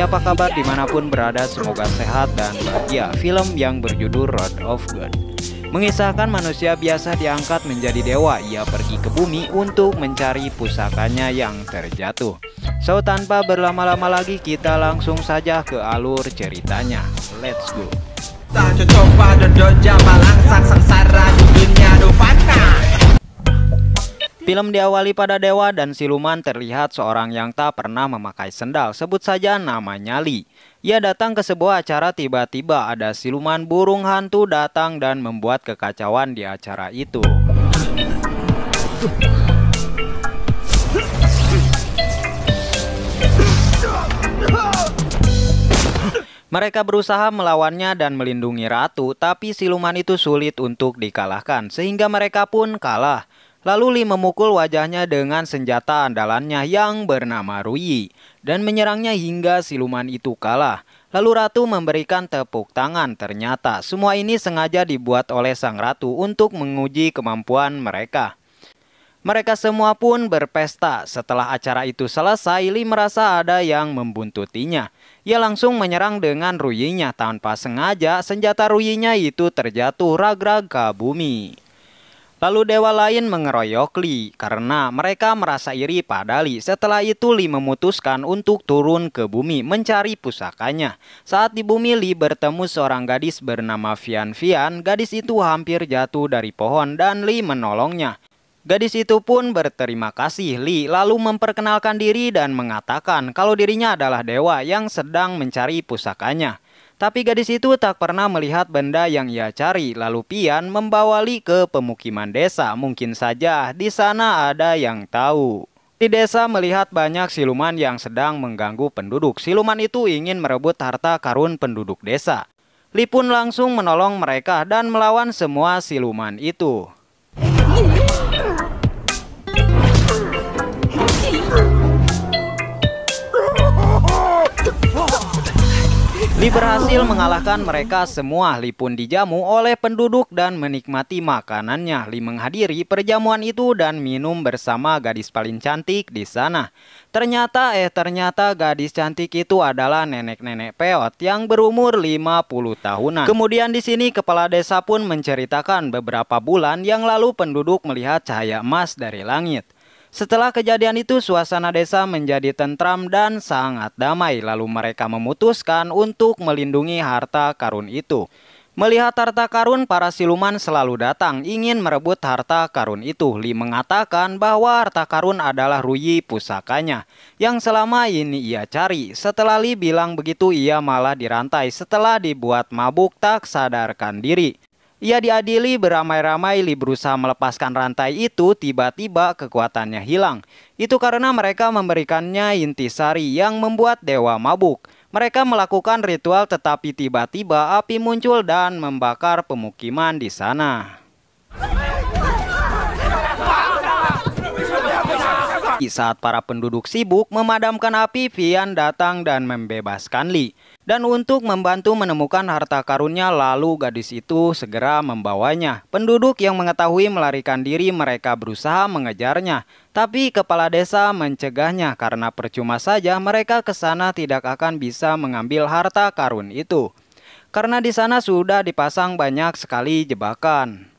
Hai, apa kabar dimanapun berada, semoga sehat dan bahagia. Film yang berjudul Road of God mengisahkan manusia biasa diangkat menjadi dewa. Ia pergi ke bumi untuk mencari pusakanya yang terjatuh. So, tanpa berlama-lama lagi, kita langsung saja ke alur ceritanya. Let's go. Film diawali pada dewa dan siluman terlihat seorang yang tak pernah memakai sendal. Sebut saja namanya Lee. Ia datang ke sebuah acara, tiba-tiba ada siluman burung hantu datang dan membuat kekacauan di acara itu. Mereka berusaha melawannya dan melindungi ratu, tapi siluman itu sulit untuk dikalahkan, sehingga mereka pun kalah. Lalu Lee memukul wajahnya dengan senjata andalannya yang bernama Ruyi dan menyerangnya hingga siluman itu kalah. Lalu ratu memberikan tepuk tangan. Ternyata semua ini sengaja dibuat oleh sang ratu untuk menguji kemampuan mereka. Mereka semua pun berpesta. Setelah acara itu selesai, Lee merasa ada yang membuntutinya. Ia langsung menyerang dengan Ruyinya. Tanpa sengaja, senjata Ruyinya itu terjatuh ragrag ke bumi. Lalu dewa lain mengeroyok Lee karena mereka merasa iri pada Lee. Setelah itu Lee memutuskan untuk turun ke bumi mencari pusakanya. Saat di bumi, Lee bertemu seorang gadis bernama Vian Vian. Gadis itu hampir jatuh dari pohon dan Lee menolongnya. Gadis itu pun berterima kasih Lee, lalu memperkenalkan diri dan mengatakan kalau dirinya adalah dewa yang sedang mencari pusakanya. Tapi gadis itu tak pernah melihat benda yang ia cari. Lalu Vian membawa Lee ke pemukiman desa. Mungkin saja di sana ada yang tahu. Di desa melihat banyak siluman yang sedang mengganggu penduduk. Siluman itu ingin merebut harta karun penduduk desa. Lee pun langsung menolong mereka dan melawan semua siluman itu. Lee berhasil mengalahkan mereka semua. Lee pun dijamu oleh penduduk dan menikmati makanannya. Lee menghadiri perjamuan itu dan minum bersama gadis paling cantik di sana. Ternyata gadis cantik itu adalah nenek-nenek peot yang berumur 50 tahunan. Kemudian di sini kepala desa pun menceritakan beberapa bulan yang lalu penduduk melihat cahaya emas dari langit. Setelah kejadian itu, suasana desa menjadi tentram dan sangat damai. Lalu mereka memutuskan untuk melindungi harta karun itu. Melihat harta karun, para siluman selalu datang ingin merebut harta karun itu. Lee mengatakan bahwa harta karun adalah Ruyi pusakanya yang selama ini ia cari. Setelah Lee bilang begitu, ia malah dirantai setelah dibuat mabuk tak sadarkan diri. Ia diadili beramai-ramai. Lee berusaha melepaskan rantai itu, tiba-tiba kekuatannya hilang. Itu karena mereka memberikannya intisari yang membuat dewa mabuk. Mereka melakukan ritual tetapi tiba-tiba api muncul dan membakar pemukiman di sana. Saat para penduduk sibuk memadamkan api, Vian datang dan membebaskan Lee. Dan untuk membantu menemukan harta karunnya, lalu gadis itu segera membawanya. Penduduk yang mengetahui melarikan diri, mereka berusaha mengejarnya. Tapi kepala desa mencegahnya karena percuma saja mereka ke sana tidak akan bisa mengambil harta karun itu. Karena di sana sudah dipasang banyak sekali jebakan.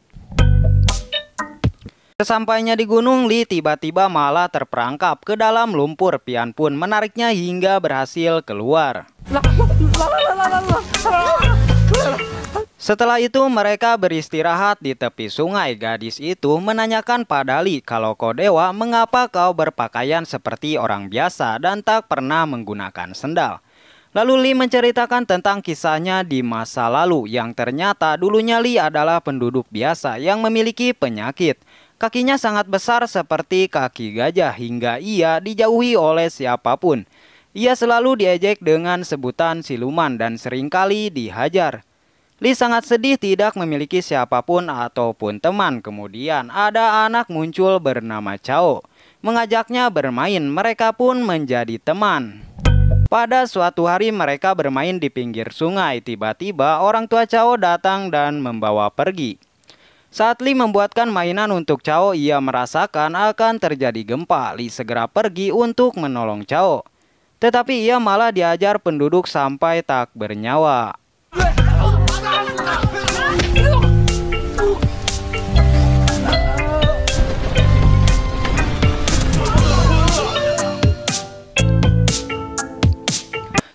Sesampainya di gunung, Lee tiba-tiba malah terperangkap ke dalam lumpur. Vian pun menariknya hingga berhasil keluar. Setelah itu mereka beristirahat di tepi sungai. Gadis itu menanyakan pada Lee, kalau kau dewa, mengapa kau berpakaian seperti orang biasa dan tak pernah menggunakan sendal? Lalu Lee menceritakan tentang kisahnya di masa lalu, yang ternyata dulunya Lee adalah penduduk biasa yang memiliki penyakit. Kakinya sangat besar seperti kaki gajah hingga ia dijauhi oleh siapapun. Ia selalu diejek dengan sebutan siluman dan seringkali dihajar. Lee sangat sedih tidak memiliki siapapun ataupun teman. Kemudian ada anak muncul bernama Chao. Mengajaknya bermain, mereka pun menjadi teman. Pada suatu hari mereka bermain di pinggir sungai. Tiba-tiba orang tua Chao datang dan membawa pergi. Saat Lee membuatkan mainan untuk Chao, ia merasakan akan terjadi gempa. Lee segera pergi untuk menolong Chao. Tetapi ia malah diajar penduduk sampai tak bernyawa.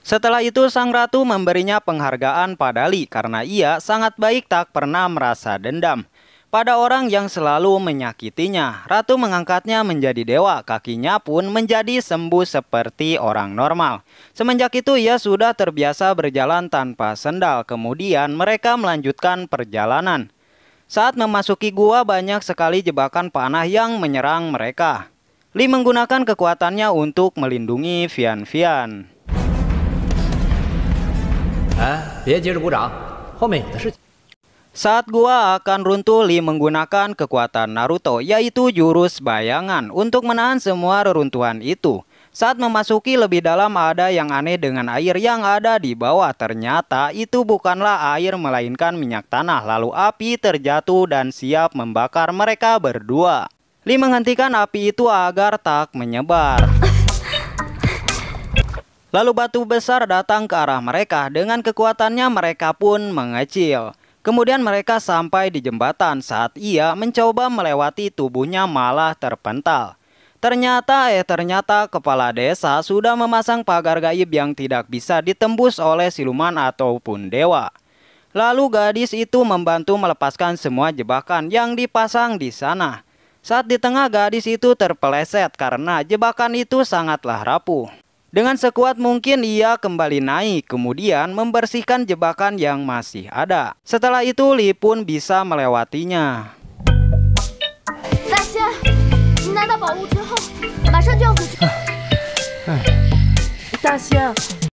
Setelah itu sang ratu memberinya penghargaan pada Li karena ia sangat baik, tak pernah merasa dendam pada orang yang selalu menyakitinya. Ratu mengangkatnya menjadi dewa, kakinya pun menjadi sembuh seperti orang normal. Semenjak itu ia sudah terbiasa berjalan tanpa sendal. Kemudian mereka melanjutkan perjalanan. Saat memasuki gua, banyak sekali jebakan panah yang menyerang mereka. Li menggunakan kekuatannya untuk melindungi Vian-Vian. Saat gua akan runtuh, Li menggunakan kekuatan Naruto, yaitu jurus bayangan, untuk menahan semua reruntuhan itu. Saat memasuki lebih dalam, ada yang aneh dengan air yang ada di bawah. Ternyata itu bukanlah air melainkan minyak tanah. Lalu api terjatuh dan siap membakar mereka berdua. Li menghentikan api itu agar tak menyebar. Lalu batu besar datang ke arah mereka. Dengan kekuatannya mereka pun mengecil. Kemudian mereka sampai di jembatan. Saat ia mencoba melewati, tubuhnya malah terpental. Ternyata kepala desa sudah memasang pagar gaib yang tidak bisa ditembus oleh siluman ataupun dewa. Lalu gadis itu membantu melepaskan semua jebakan yang dipasang di sana. Saat di tengah, gadis itu terpeleset karena jebakan itu sangatlah rapuh. Dengan sekuat mungkin ia kembali naik, kemudian membersihkan jebakan yang masih ada. Setelah itu Li pun bisa melewatinya.